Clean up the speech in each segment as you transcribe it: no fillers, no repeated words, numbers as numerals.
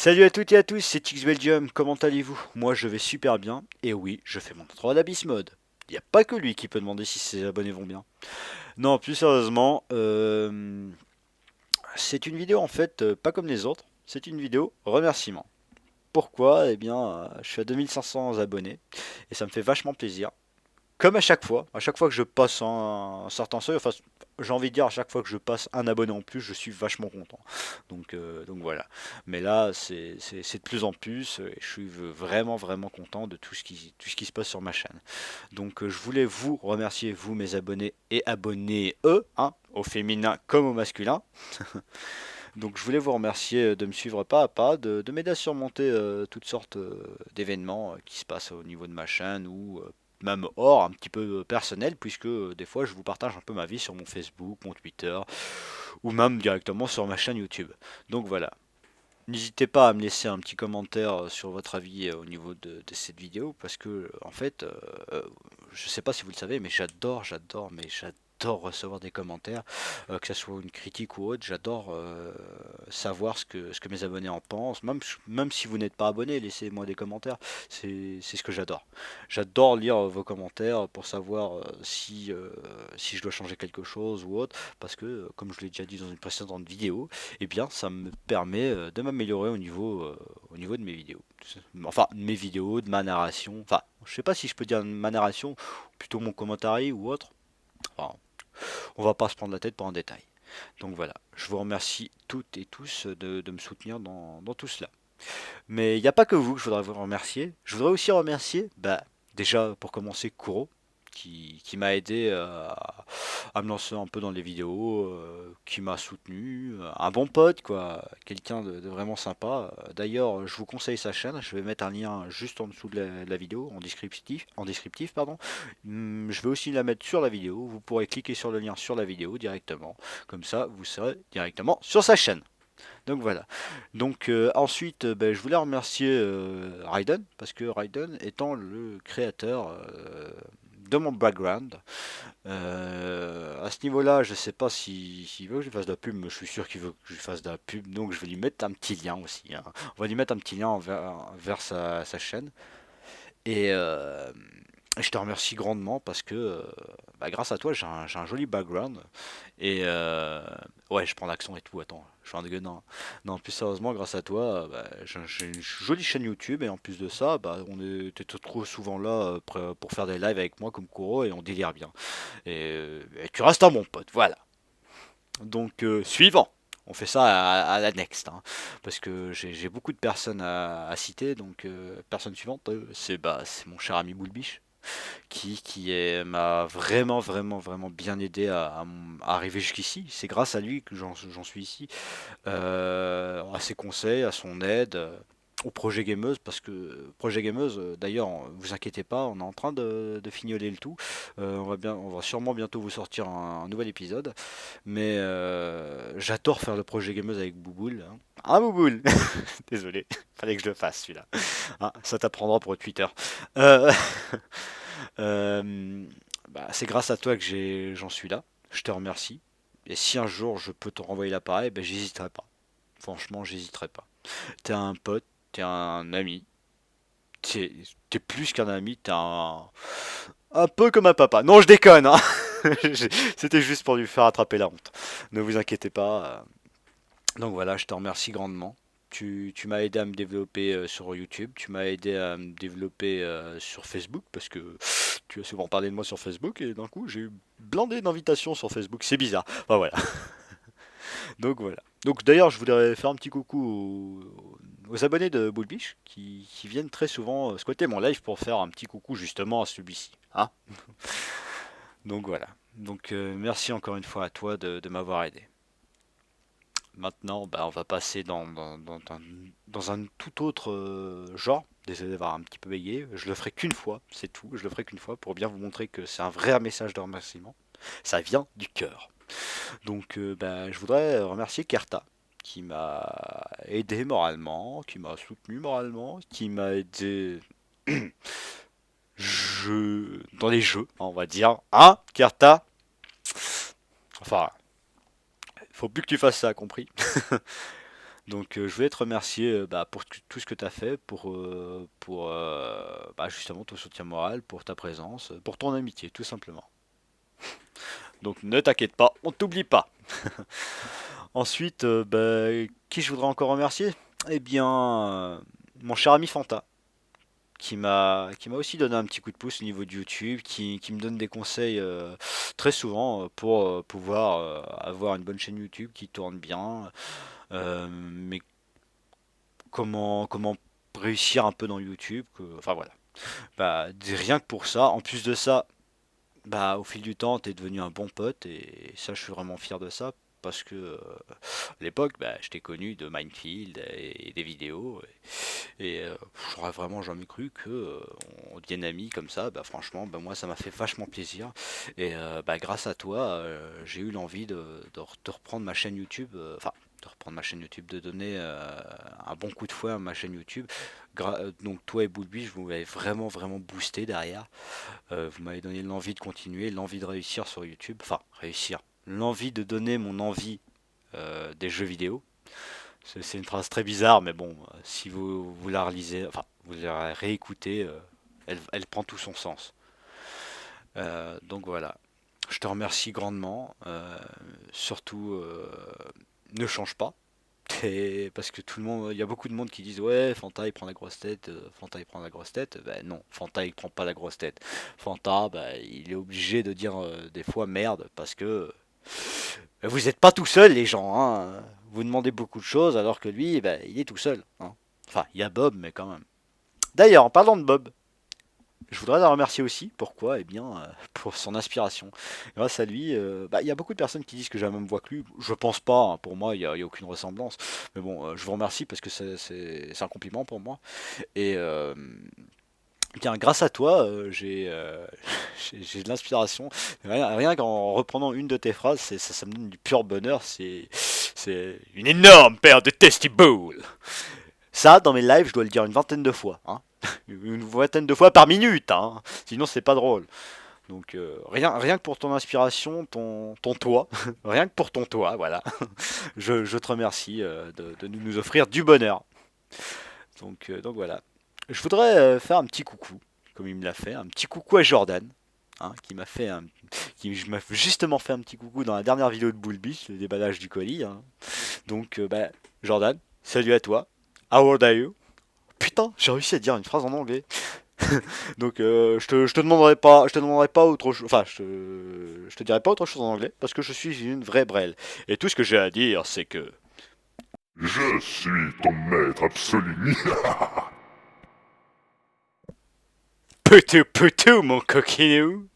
Salut à toutes et à tous, c'est X Belgium, comment allez-vous? Moi je vais super bien, et oui, je fais mon intro d'Abyss Mode. Il n'y a pas que lui qui peut demander si ses abonnés vont bien. Non, plus sérieusement, c'est une vidéo en fait pas comme les autres, c'est une vidéo remerciement. Pourquoi? Eh bien, je suis à 2500 abonnés, et ça me fait vachement plaisir. Comme à chaque fois que je passe un certain seuil, enfin, j'ai envie de dire, à chaque fois que je passe un abonné en plus, je suis vachement content. Donc voilà. Mais là, c'est de plus en plus, et je suis vraiment content de tout ce qui se passe sur ma chaîne. Donc je voulais vous remercier, vous, mes abonnés et abonnés, eux, hein, au féminin comme au masculin. Donc je voulais vous remercier de me suivre pas à pas, de m'aider à surmonter toutes sortes d'événements qui se passent au niveau de ma chaîne ou même hors, un petit peu personnel, puisque des fois je vous partage un peu ma vie sur mon Facebook, mon Twitter, ou même directement sur ma chaîne YouTube. Donc voilà. N'hésitez pas à me laisser un petit commentaire sur votre avis au niveau de cette vidéo, parce que en fait, je sais pas si vous le savez, mais j'adore recevoir des commentaires, que ce soit une critique ou autre. J'adore savoir ce que mes abonnés en pensent. Même si vous n'êtes pas abonné, laissez-moi des commentaires. C'est ce que j'adore. J'adore lire vos commentaires pour savoir si je dois changer quelque chose ou autre. Parce que, comme je l'ai déjà dit dans une précédente vidéo, eh bien, ça me permet de m'améliorer au niveau de mes vidéos. Enfin, de mes vidéos, de ma narration. Enfin, je sais pas si je peux dire ma narration, plutôt mon commentaire ou autre. Enfin, on va pas se prendre la tête pour un détail. Donc voilà, je vous remercie toutes et tous de me soutenir dans tout cela. Mais il n'y a pas que vous que je voudrais vous remercier. Je voudrais aussi remercier, bah, déjà pour commencer, Kuro, qui m'a aidé à me lancer un peu dans les vidéos, qui m'a soutenu, un bon pote, quoi, quelqu'un de vraiment sympa. D'ailleurs, je vous conseille sa chaîne, je vais mettre un lien juste en dessous de la vidéo, en descriptif, pardon. Je vais aussi la mettre sur la vidéo, vous pourrez cliquer sur le lien sur la vidéo directement, comme ça vous serez directement sur sa chaîne. Donc voilà. Donc ensuite, ben, je voulais remercier Raiden, parce que Raiden étant le créateur de mon background. À ce niveau-là, je sais pas s'il veut que je lui fasse de la pub, mais je suis sûr qu'il veut que je lui fasse de la pub, donc je vais lui mettre un petit lien aussi, hein. On va lui mettre un petit lien vers sa chaîne. Et je te remercie grandement parce que bah, grâce à toi, j'ai un joli background. Et ouais, je prends l'accent et tout, attends, je suis un dégueulin. Non, plus sérieusement, grâce à toi, bah, j'ai une jolie chaîne YouTube. Et en plus de ça, bah, t'es trop souvent là pour faire des lives avec moi comme Kuro et on délire bien. Et tu restes un bon pote, voilà. Donc, suivant. On fait ça à la next, hein, parce que j'ai beaucoup de personnes à citer. Donc, personne suivante, c'est mon cher ami Boulbiche m'a vraiment bien aidé à arriver jusqu'ici. C'est grâce à lui que j'en suis ici, à ses conseils, à son aide, au projet Gameuse, parce que projet Gameuse, d'ailleurs, vous inquiétez pas, on est en train de fignoler le tout. On va sûrement bientôt vous sortir un nouvel épisode, mais j'adore faire le projet Gameuse avec Bouboule, hein. Ah Bouboule, désolé, fallait que je le fasse celui-là. Ah, ça t'apprendra pour Twitter. Euh, Euh, bah, c'est grâce à toi que j'en suis là. Je te remercie. Et si un jour je peux te renvoyer l'appareil, ben j'hésiterai pas. Franchement, j'hésiterai pas. T'es un pote, t'es un ami. T'es t'es plus qu'un ami, un peu comme un papa. Non, je déconne, hein. C'était juste pour lui faire attraper la honte. Ne vous inquiétez pas. Donc voilà, je te remercie grandement. Tu m'as aidé à me développer sur YouTube, tu m'as aidé à me développer sur Facebook parce que tu as souvent parlé de moi sur Facebook et d'un coup j'ai eu blindé d'invitations sur Facebook, c'est bizarre. Enfin voilà. Donc voilà. Donc d'ailleurs je voudrais faire un petit coucou aux abonnés de Bullbish qui viennent très souvent squatter mon live pour faire un petit coucou justement à celui-ci, hein. Donc voilà. Donc merci encore une fois à toi de m'avoir aidé. Maintenant, bah, on va passer dans un tout autre genre. Désolé d'avoir un petit peu bégayé. Je le ferai qu'une fois, c'est tout. Je le ferai qu'une fois pour bien vous montrer que c'est un vrai message de remerciement. Ça vient du cœur. Donc, bah, je voudrais remercier Kerta, qui m'a aidé moralement, qui m'a soutenu moralement, qui m'a aidé dans les jeux, on va dire. Hein, Kerta? Enfin, faut plus que tu fasses ça, compris? Donc je voulais te remercier pour tout ce que tu as fait, justement ton soutien moral, pour ta présence, pour ton amitié, tout simplement. Donc ne t'inquiète pas, on t'oublie pas. Ensuite, qui je voudrais encore remercier? Eh bien, mon cher ami Fanta, qui m'a aussi donné un petit coup de pouce au niveau de YouTube, qui me donne des conseils très souvent pour pouvoir avoir une bonne chaîne YouTube qui tourne bien, mais comment réussir un peu dans YouTube, enfin voilà. Rien que pour ça, en plus de ça, au fil du temps, t'es devenu un bon pote et ça, je suis vraiment fier de ça parce que à l'époque, je t'ai connu de Minefield et des vidéos et j'aurais vraiment jamais cru que on devienne amis comme ça. Franchement, moi, ça m'a fait vachement plaisir et grâce à toi, j'ai eu l'envie de reprendre ma chaîne YouTube, de reprendre ma chaîne YouTube, de donner un bon coup de fouet à ma chaîne YouTube. Donc toi et Boulby, vous m'avez vraiment vraiment boosté derrière. Vous m'avez donné l'envie de continuer, l'envie de réussir sur YouTube. Enfin, réussir. L'envie de donner mon envie des jeux vidéo. C'est une phrase très bizarre, mais bon, si vous la relisez, enfin, vous la réécoutez, elle prend tout son sens. Donc voilà. Je te remercie grandement. Surtout, ne change pas. Parce que tout le monde, il y a beaucoup de monde qui disent ouais, Fanta il prend la grosse tête, Fanta il prend la grosse tête. Non, Fanta il prend pas la grosse tête. Fanta, il est obligé de dire des fois merde parce que vous n'êtes pas tout seul les gens. Hein. Vous demandez beaucoup de choses alors que lui, il est tout seul. Hein. Enfin, il y a Bob, mais quand même. D'ailleurs, en parlant de Bob, je voudrais la remercier aussi. Pourquoi? Eh bien, pour son inspiration. Grâce à lui, il y a beaucoup de personnes qui disent que j'ai la même voix que lui. Je pense pas. Hein. Pour moi, il y a aucune ressemblance. Mais bon, je vous remercie parce que c'est un compliment pour moi. Et tiens, grâce à toi, j'ai de l'inspiration. Rien qu'en reprenant une de tes phrases, ça me donne du pur bonheur. C'est une énorme paire de testibles. Ça, dans mes lives, je dois le dire une vingtaine de fois. Hein. Une vingtaine de fois par minute. Hein. Sinon, c'est pas drôle. Donc, rien que pour ton inspiration, ton toit, rien que pour ton toit, voilà. Je te remercie de nous offrir du bonheur. Donc voilà. Je voudrais faire un petit coucou, comme il me l'a fait, un petit coucou à Jordan, hein, qui m'a justement fait un petit coucou dans la dernière vidéo de Bullby, le déballage du colis. Hein. Donc, Jordan, salut à toi. How old are you? Putain, j'ai réussi à dire une phrase en anglais. Donc, je te demanderai pas autre chose. Enfin, je te dirai pas autre chose en anglais parce que je suis une vraie brêle. Et tout ce que j'ai à dire, c'est que Je suis ton maître absolu. Poutou, mon coquinou.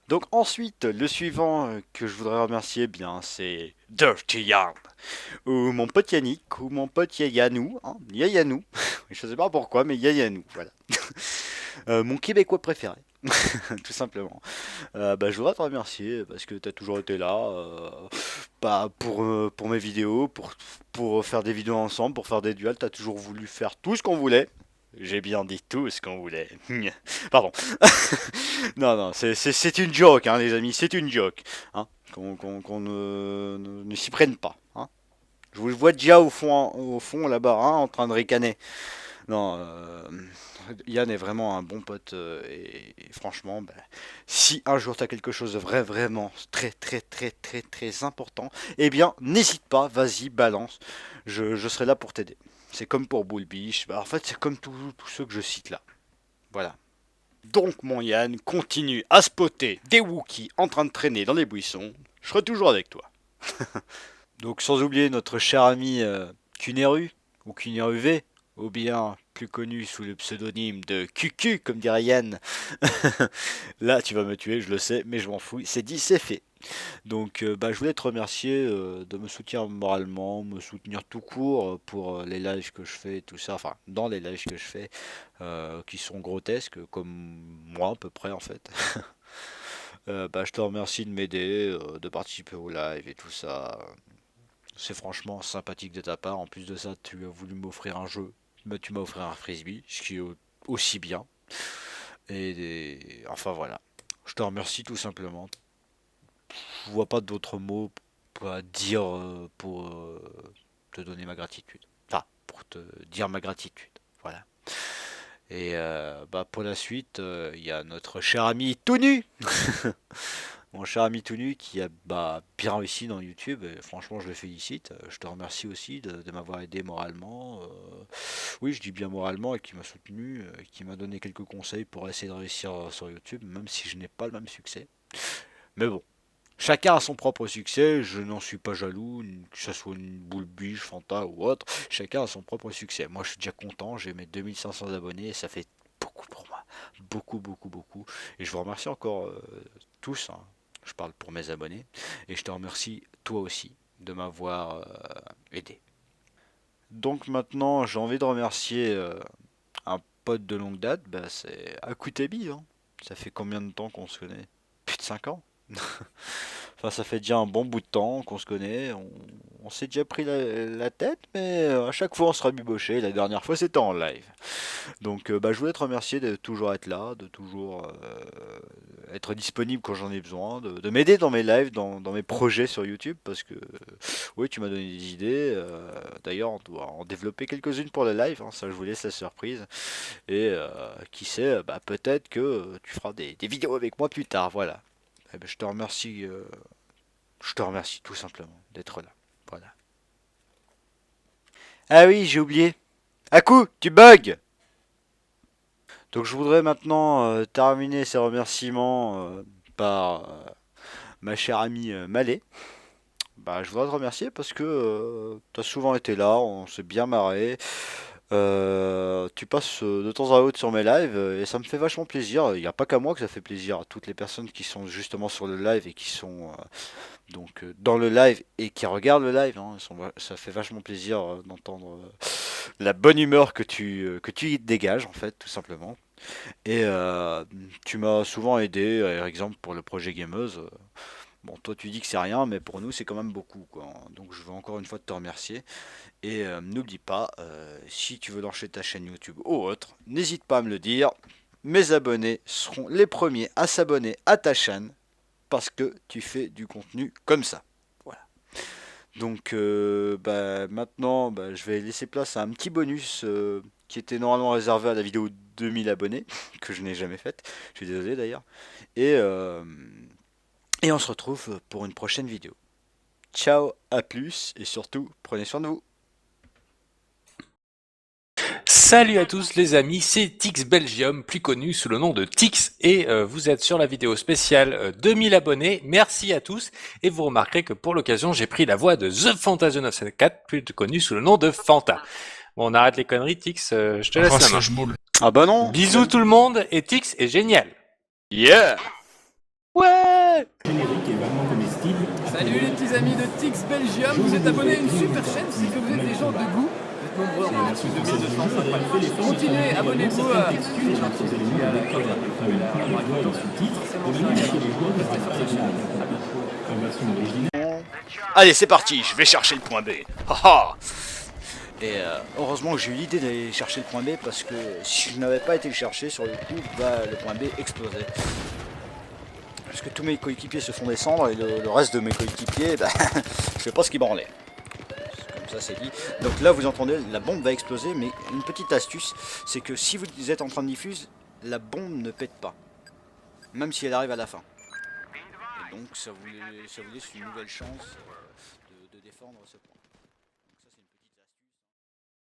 Donc ensuite, le suivant que je voudrais remercier, bien, c'est Dirty Yarn, ou mon pote Yannick, ou mon pote Yayanou, hein, Yayanou, je sais pas pourquoi, mais Yayanou, voilà. Mon Québécois préféré, tout simplement. Je voudrais te remercier parce que tu as toujours été là, pour mes vidéos, pour faire des vidéos ensemble, pour faire des duels, tu as toujours voulu faire tout ce qu'on voulait. J'ai bien dit tout ce qu'on voulait. Pardon. Non, non, c'est une joke, hein, les amis, c'est une joke. Hein, qu'on ne s'y prenne pas. Hein. Je vous vois déjà au fond là-bas, hein, en train de ricaner. Non, Yann est vraiment un bon pote et franchement, si un jour tu as quelque chose de vraiment très très très très très important, eh bien n'hésite pas, vas-y, balance, je serai là pour t'aider. C'est comme pour Bullbish, en fait c'est comme tous ceux que je cite là. Voilà. Donc mon Yann, continue à spotter des Wookiees en train de traîner dans les buissons. Je serai toujours avec toi. Donc sans oublier notre cher ami Kuneru, ou Kuneruv, ou bien plus connu sous le pseudonyme de QQ, comme dirait Yann. Là tu vas me tuer, je le sais, mais je m'en fous, c'est dit, c'est fait. Donc je voulais te remercier de me soutenir moralement, me soutenir tout court pour les lives que je fais, tout ça, enfin dans les lives que je fais, qui sont grotesques, comme moi à peu près en fait. Je te remercie de m'aider, de participer au live et tout ça. C'est franchement sympathique de ta part. En plus de ça, tu as voulu m'offrir un jeu, mais tu m'as offert un frisbee, ce qui est aussi bien. Enfin voilà. Je te remercie tout simplement. Je vois pas d'autres mots à dire pour te donner ma gratitude. Enfin, pour te dire ma gratitude. Voilà. Et bah, pour la suite, il y a notre cher ami tout nu. Mon cher ami tout nu qui a bah, bien réussi dans YouTube. Et franchement, je le félicite. Je te remercie aussi de m'avoir aidé moralement. Oui, je dis bien moralement et qui m'a soutenu, qui m'a donné quelques conseils pour essayer de réussir sur YouTube, même si je n'ai pas le même succès. Mais bon. Chacun a son propre succès, je n'en suis pas jaloux, que ce soit une boule biche, Fanta ou autre, chacun a son propre succès. Moi je suis déjà content, j'ai mes 2500 abonnés et ça fait beaucoup pour moi. Beaucoup, beaucoup, beaucoup. Et je vous remercie encore tous, hein. Je parle pour mes abonnés, et je te remercie toi aussi de m'avoir aidé. Donc maintenant j'ai envie de remercier un pote de longue date, bah, c'est Akutebi, hein. Ça fait combien de temps qu'on se connaît? Plus de 5 ans. Enfin, ça fait déjà un bon bout de temps qu'on se connaît. On s'est déjà pris la tête, mais à chaque fois on se rabibochait. La dernière fois c'était en live. Donc bah, je voulais te remercier de toujours être là, de toujours être disponible quand j'en ai besoin, de m'aider dans mes lives, dans mes projets sur YouTube, parce que oui, tu m'as donné des idées. D'ailleurs, on doit en développer quelques-unes pour le live, hein, ça je vous laisse la surprise. Et qui sait, bah, peut-être que tu feras des vidéos avec moi plus tard. Voilà. Eh ben, je te remercie tout simplement d'être là. Voilà. Ah oui, j'ai oublié. Aku, tu bugs. Donc je voudrais maintenant terminer ces remerciements par ma chère amie Malé. Bah, je voudrais te remercier parce que tu as souvent été là, on s'est bien marré. Tu passes de temps à autre sur mes lives et ça me fait vachement plaisir. Il n'y a pas qu'à moi que ça fait plaisir, à toutes les personnes qui sont justement sur le live et qui sont donc dans le live et qui regardent le live, hein, ça fait vachement plaisir d'entendre la bonne humeur que tu y dégages en fait, tout simplement. Et tu m'as souvent aidé, par exemple pour le projet Gameuse. Bon, toi tu dis que c'est rien, mais pour nous c'est quand même beaucoup, quoi. Donc je veux encore une fois te remercier. Et n'oublie pas, si tu veux lancer ta chaîne YouTube ou autre, n'hésite pas à me le dire. Mes abonnés seront les premiers à s'abonner à ta chaîne parce que tu fais du contenu comme ça. Voilà. Donc bah, maintenant, bah, je vais laisser place à un petit bonus qui était normalement réservé à la vidéo 2000 abonnés, que je n'ai jamais faite. Je suis désolé d'ailleurs. Et, euh, et on se retrouve pour une prochaine vidéo. Ciao, à plus et surtout, prenez soin de vous. Salut à tous les amis, c'est Tix Belgium, plus connu sous le nom de Tix, et vous êtes sur la vidéo spéciale 2000 abonnés. Merci à tous, et vous remarquerez que pour l'occasion, j'ai pris la voix de The Fanta 974, plus connu sous le nom de Fanta. Bon, on arrête les conneries, Tix, je te laisse la main. Ah bah non. Bisous tout le monde, et Tix est génial. Yeah. Ouais. Salut les petits amis de Tix Belgium, vous êtes abonnés à une super chaîne, c'est que vous êtes des gens de goût. Vous êtes nombreux, on a reçu 2250. Continuez, abonnez-vous à Tix. Allez, c'est parti, je vais chercher le point B. Haha. Et heureusement que j'ai eu l'idée d'aller chercher le point B parce que si je n'avais pas été le chercher sur le coup, bah, le point B explosait. Parce que tous mes coéquipiers se font descendre et le reste de mes coéquipiers, bah, je sais pas ce qu'ils branlaient. Comme ça c'est dit. Donc là vous entendez, la bombe va exploser, mais une petite astuce, c'est que si vous êtes en train de diffuser, la bombe ne pète pas. Même si elle arrive à la fin. Et donc ça vous laisse une nouvelle chance de défendre ce point.